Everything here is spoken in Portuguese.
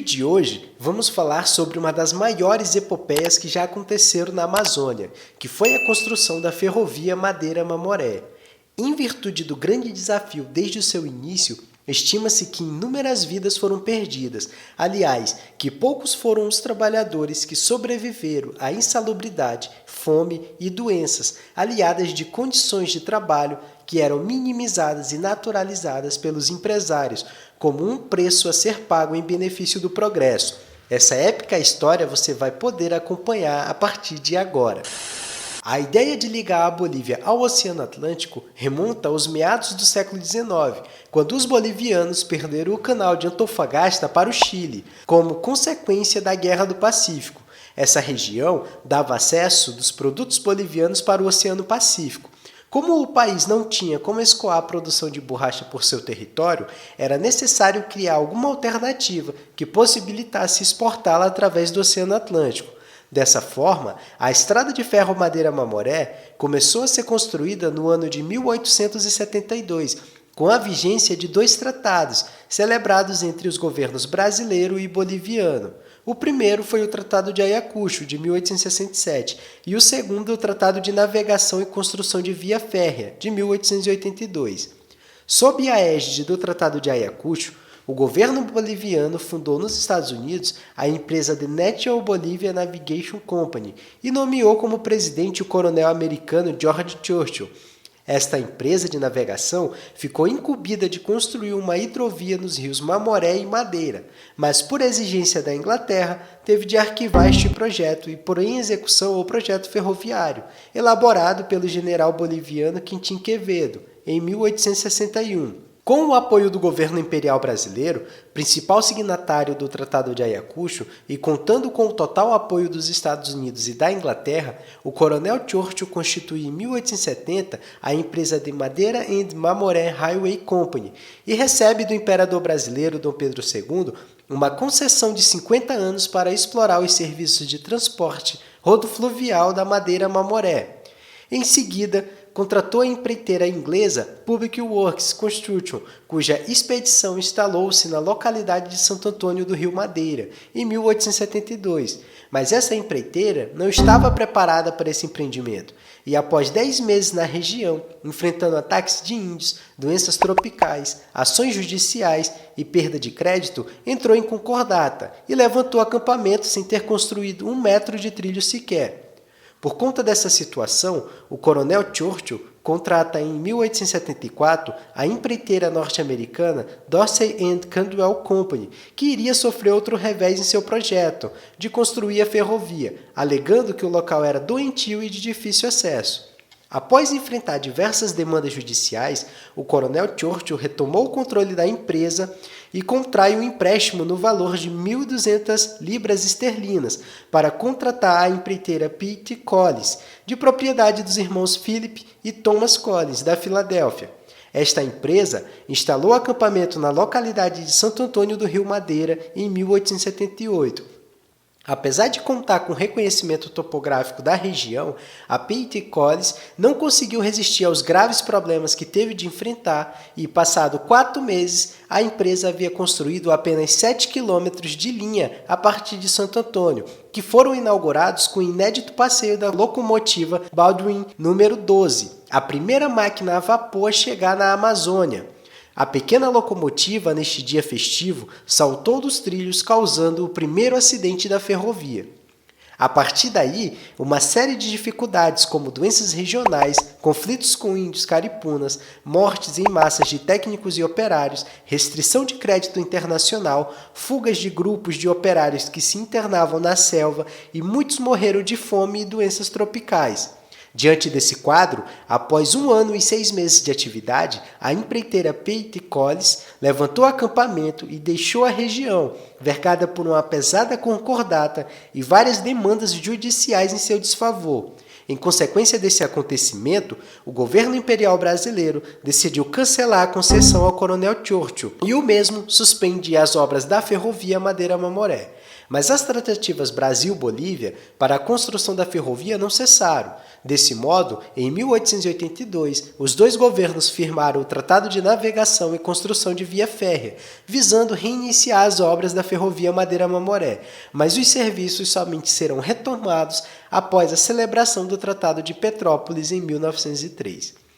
vídeo de hoje, vamos falar sobre uma das maiores epopeias que já aconteceram na Amazônia, que foi a construção da ferrovia Madeira-Mamoré. Em virtude do grande desafio desde o seu início, estima-se que inúmeras vidas foram perdidas. Aliás, que poucos foram os trabalhadores que sobreviveram à insalubridade, fome e doenças, aliadas de condições de trabalho que eram minimizadas e naturalizadas pelos empresários, como um preço a ser pago em benefício do progresso. Essa épica história você vai poder acompanhar a partir de agora. A ideia de ligar a Bolívia ao Oceano Atlântico remonta aos meados do século XIX, quando os bolivianos perderam o canal de Antofagasta para o Chile, como consequência da Guerra do Pacífico. Essa região dava acesso dos produtos bolivianos para o Oceano Pacífico. Como o país não tinha como escoar a produção de borracha por seu território, era necessário criar alguma alternativa que possibilitasse exportá-la através do Oceano Atlântico. Dessa forma, a estrada de ferro Madeira-Mamoré começou a ser construída no ano de 1872, com a vigência de 2 tratados, celebrados entre os governos brasileiro e boliviano. O primeiro foi o Tratado de Ayacucho, de 1867, e o segundo, o Tratado de Navegação e Construção de Via Férrea, de 1882. Sob a égide do Tratado de Ayacucho, o governo boliviano fundou nos Estados Unidos a empresa The National Bolivia Navigation Company e nomeou como presidente o coronel americano George Churchill. Esta empresa de navegação ficou incumbida de construir uma hidrovia nos rios Mamoré e Madeira, mas por exigência da Inglaterra, teve de arquivar este projeto e pôr em execução o projeto ferroviário, elaborado pelo general boliviano Quintín Quevedo, em 1861. Com o apoio do governo imperial brasileiro, principal signatário do Tratado de Ayacucho, e contando com o total apoio dos Estados Unidos e da Inglaterra, o coronel Churchill constitui em 1870 a empresa de Madeira and Mamoré Railway Company e recebe do imperador brasileiro Dom Pedro II uma concessão de 50 anos para explorar os serviços de transporte rodofluvial da Madeira-Mamoré. Em seguida, contratou a empreiteira inglesa Public Works Construction, cuja expedição instalou-se na localidade de Santo Antônio do Rio Madeira, em 1872. Mas essa empreiteira não estava preparada para esse empreendimento, e após 10 meses na região, enfrentando ataques de índios, doenças tropicais, ações judiciais e perda de crédito, entrou em concordata e levantou acampamento sem ter construído 1 metro de trilho sequer. Por conta dessa situação, o coronel Churchill contrata em 1874 a empreiteira norte-americana Dorsey and Caldwell Company, que iria sofrer outro revés em seu projeto de construir a ferrovia, alegando que o local era doentio e de difícil acesso. Após enfrentar diversas demandas judiciais, o coronel Churchill retomou o controle da empresa e contrai um empréstimo no valor de 1.200 libras esterlinas para contratar a empreiteira P.T. Collins, de propriedade dos irmãos Philip e Thomas Collins, da Filadélfia. Esta empresa instalou acampamento na localidade de Santo Antônio do Rio Madeira em 1878. Apesar de contar com reconhecimento topográfico da região, a P.T. Collins não conseguiu resistir aos graves problemas que teve de enfrentar e, passado 4 meses, a empresa havia construído apenas 7 quilômetros de linha a partir de Santo Antônio, que foram inaugurados com o inédito passeio da locomotiva Baldwin número 12, a primeira máquina a vapor a chegar na Amazônia. A pequena locomotiva, neste dia festivo, saltou dos trilhos, causando o primeiro acidente da ferrovia. A partir daí, uma série de dificuldades, como doenças regionais, conflitos com índios caripunas, mortes em massas de técnicos e operários, restrição de crédito internacional, fugas de grupos de operários que se internavam na selva e muitos morreram de fome e doenças tropicais. Diante desse quadro, após 1 ano e 6 meses de atividade, a empreiteira P.T. Collins levantou acampamento e deixou a região, vergada por uma pesada concordata e várias demandas judiciais em seu desfavor. Em consequência desse acontecimento, o governo imperial brasileiro decidiu cancelar a concessão ao coronel Churchill e o mesmo suspende as obras da ferrovia Madeira-Mamoré. Mas as tratativas Brasil-Bolívia para a construção da ferrovia não cessaram. Desse modo, em 1882, os dois governos firmaram o Tratado de Navegação e Construção de Via Férrea, visando reiniciar as obras da ferrovia Madeira-Mamoré, mas os serviços somente serão retomados após a celebração do Tratado de Petrópolis em 1903.